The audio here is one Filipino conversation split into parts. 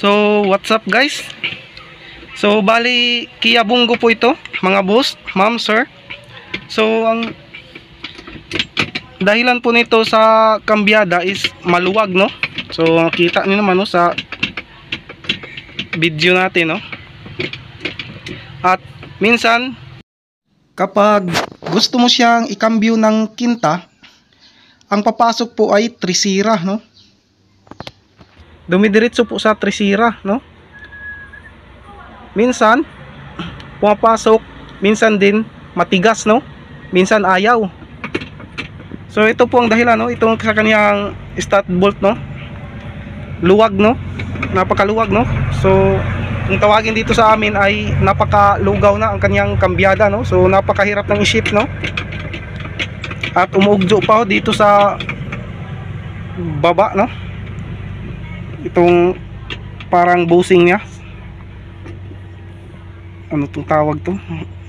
So, what's up guys? So, bali Kia Bungo po ito, mga boss, ma'am, sir. So, ang dahilan po nito sa kambyada is maluwag, no? So, makita niyo naman, no, sa video natin, no? At minsan, kapag gusto mo siyang ikambyo ng kinta, ang papasok po ay trisira, no? Dumidiretso po sa trisira, no? Minsan pumapasok, minsan din matigas, no? Minsan ayaw. So ito po ang dahilan, no? Itong sa kaniyang stud bolt, no? Luwag, no? Napakaluwag, no? So kung tawagin dito sa amin ay napakalugaw na ang kaniyang kambyada, no? So napakahirap ng i-ship, no? At umuugjo pa dito sa baba, no? Itong parang bushing niya, ano itong tawag to,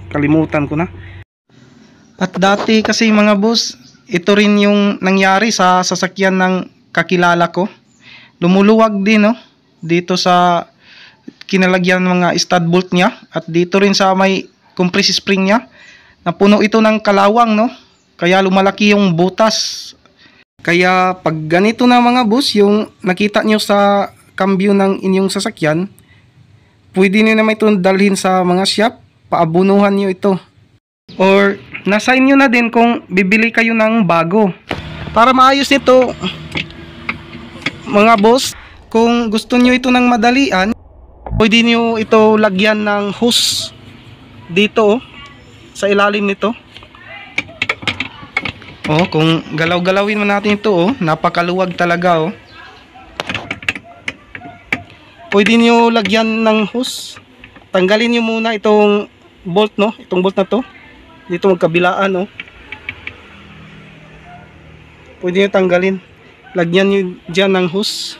kalimutan ko na. At dati kasi mga boss, ito rin yung nangyari sa sasakyan ng kakilala ko. Lumuluwag din, no? Dito sa kinalagyan ng mga stud bolt niya, at dito rin sa may compress spring niya, napuno ito ng kalawang, no? Kaya lumalaki yung butas. Kaya pag ganito na mga boss, yung nakita nyo sa cambio ng inyong sasakyan, pwede nyo naman itong dalhin sa mga shop, paabunuhan nyo ito. Or nasa inyo na din kung bibili kayo ng bago. Para maayos nito mga boss, kung gusto nyo ito ng madalian, pwede nyo ito lagyan ng hose dito, sa ilalim nito. Oh, kung galaw-galawin mo natin ito, oh, napakaluwag talaga, oh. Pwede niyo lagyan ng hose. Tanggalin niyo muna itong bolt, no? Itong bolt na to. Dito magkabilaan, oh. Pwede niyo tanggalin. Lagyan niyo diyan ng hose.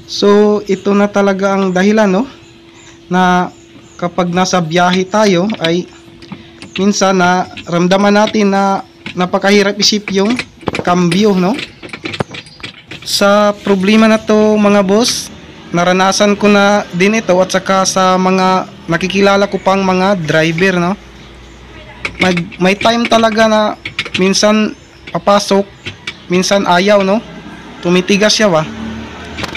So, ito na talaga ang dahilan, no? Na kapag nasa biyahe tayo ay minsan na ramdaman natin na napakahirap isip yung cambio, no? Sa problema na to mga boss, naranasan ko na din ito, at saka sa mga nakikilala ko pang mga driver, no? May time talaga na minsan papasok, minsan ayaw, no? Tumitigas siya ba?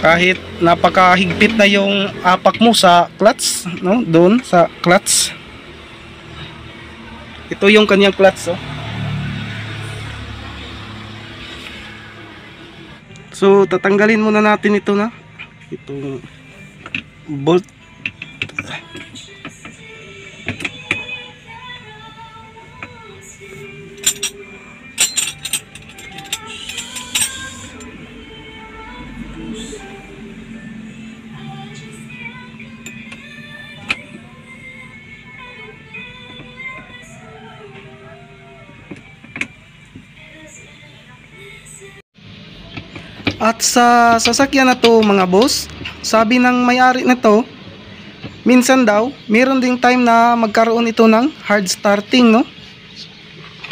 Kahit napakahigpit na yung apak mo sa clutch, no? Doon sa clutch. Ito yung kanyang clutch, oh. So tatanggalin muna natin ito, na itong bolt. At sa sasakyan na to mga boss, sabi ng may-ari nito, minsan daw meron ding time na magkaroon ito ng hard starting, no?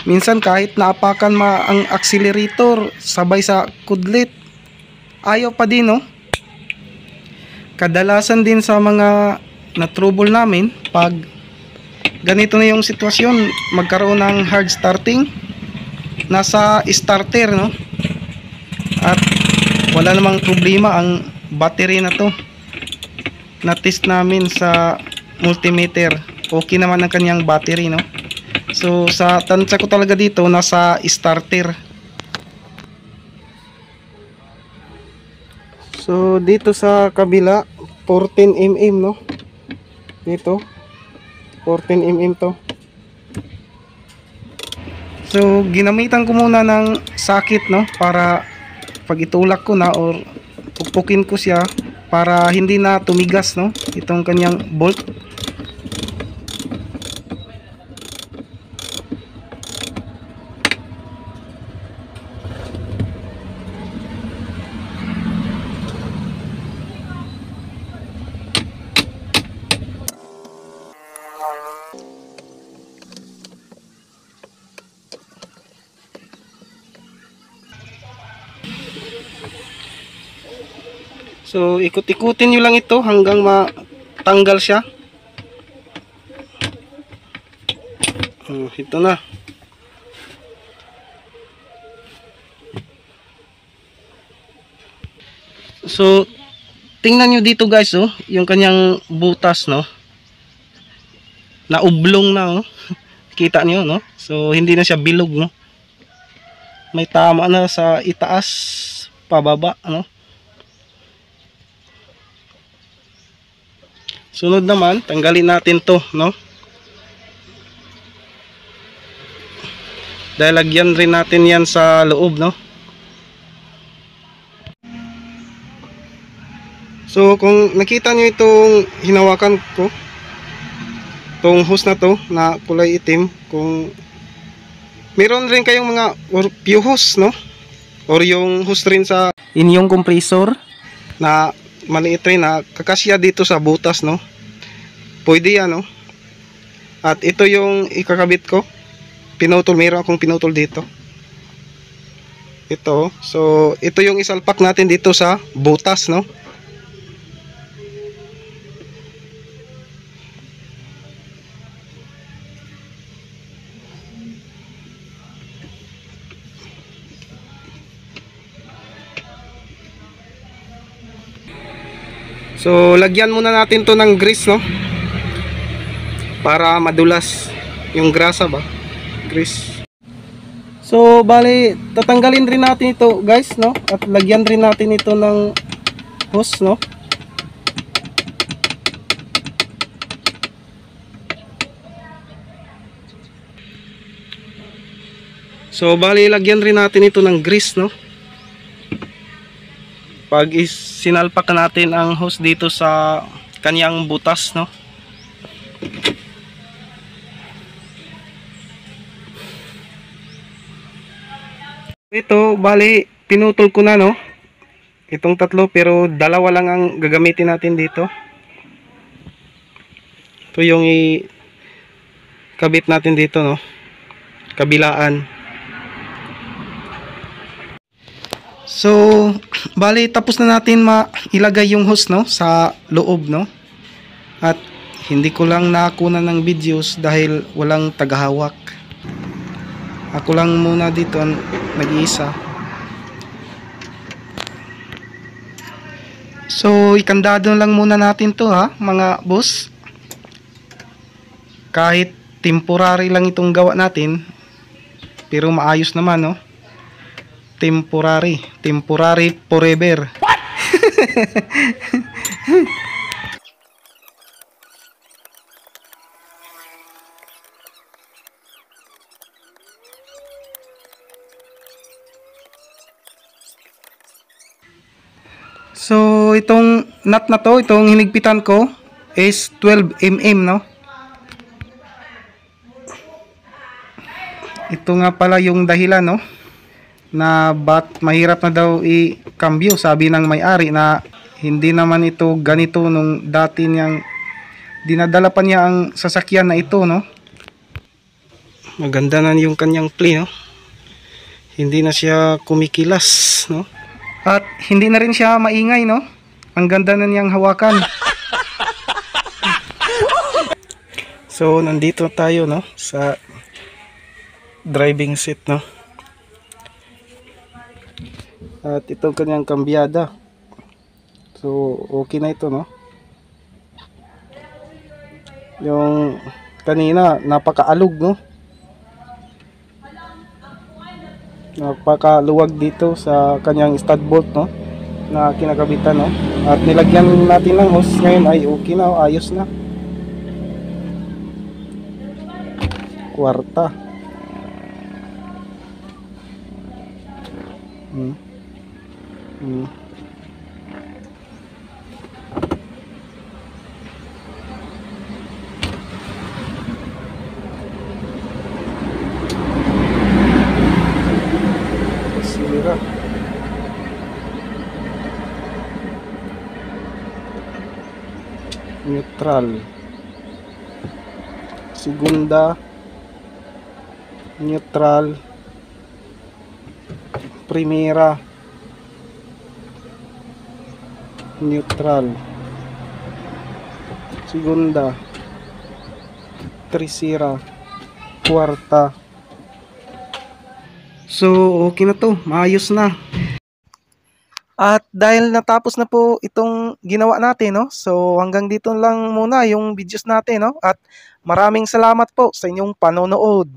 Minsan kahit naapakan ang accelerator sabay sa kudlit, ayaw pa din, no? Kadalasan din sa mga na-trouble namin, pag ganito na yung sitwasyon, magkaroon ng hard starting, nasa starter, no? At wala namang problema ang battery na to. Na-test namin sa multimeter, okay naman ang kanyang battery, no? So sa tansya ko talaga dito, nasa starter. So dito sa kabila 14mm, no? Dito 14mm to. So ginamitan ko muna ng sakit, no? Para pag itulak ko na or pukpukin ko siya para hindi na tumigas, no? Itong kanyang bolt. So ikot-ikutin nyo lang ito hanggang matanggal siya. Ito na. So tingnan nyo dito guys, oh, yung kanyang butas, no, na ublong na, oh. Kita nyo, no? So hindi na siya bilog, no? May tama na sa itaas, pababa, no? Sunod naman, tanggalin natin to, no? Dahil lagyan rin natin yan sa loob, no? So kung nakita nyo itong hinawakan ko, itong hose na to na kulay itim, kung meron rin kayong mga few hose, no, or yung hose rin sa inyong compressor na maliit rin na kakasya dito sa butas, no, pwede yan, no. At ito yung ikakabit ko, pinutol, meron akong pinutol dito, ito. So ito yung isalpak natin dito sa butas, no. So lagyan muna natin to ng grease, no, para madulas yung grasa ba, grease. So bali tatanggalin rin natin ito guys, no, at lagyan rin natin ito ng hose, no. So bali lagyan rin natin ito ng grease, no. Pag sinalpak natin ang hose dito sa kanyang butas, no. Ito bali pinutol ko na, no, itong tatlo, pero dalawa lang ang gagamitin natin dito. Ito yung ikabit natin dito, no, kabilaan. So bali tapos na natin ilagay yung hose, no, sa loob, no. At hindi ko lang nakunan ng videos dahil walang tagahawak. Ako lang muna dito nag-iisa. So ikandado lang muna natin to, ha, mga boss. Kahit temporary lang itong gawa natin, pero maayos naman, no. Temporary forever. What? So itong nut na to, itong hinigpitan ko is 12 mm, no. Ito nga pala yung dahilan, no, na mahirap na daw i-cambio, sabi ng may-ari, na hindi naman ito ganito nung dati niyang dinadala pa niya ang sasakyan na ito, no. Maganda na yung kanyang play, no, hindi na siya kumikilas, no, at hindi na rin siya maingay, no. Ang ganda na niyang hawakan. So nandito tayo, no, sa driving seat, no. At itong kanyang kambyada. So okay na ito, no. Yung kanina napakaalog, no. Napakaluwag dito sa kanyang stud bolt, no, na kinakabitan, no. At nilagyan natin ng hose ngayon ay okay na, ayos na. Kwarta. Sira. Neutral. Segunda. Neutral. Primera. neutral, segunda, tercera, kwarta. So, okay na to. Maayos na. At dahil natapos na po itong ginawa natin, no? So, hanggang dito lang muna yung videos natin, no? At maraming salamat po sa inyong panonood.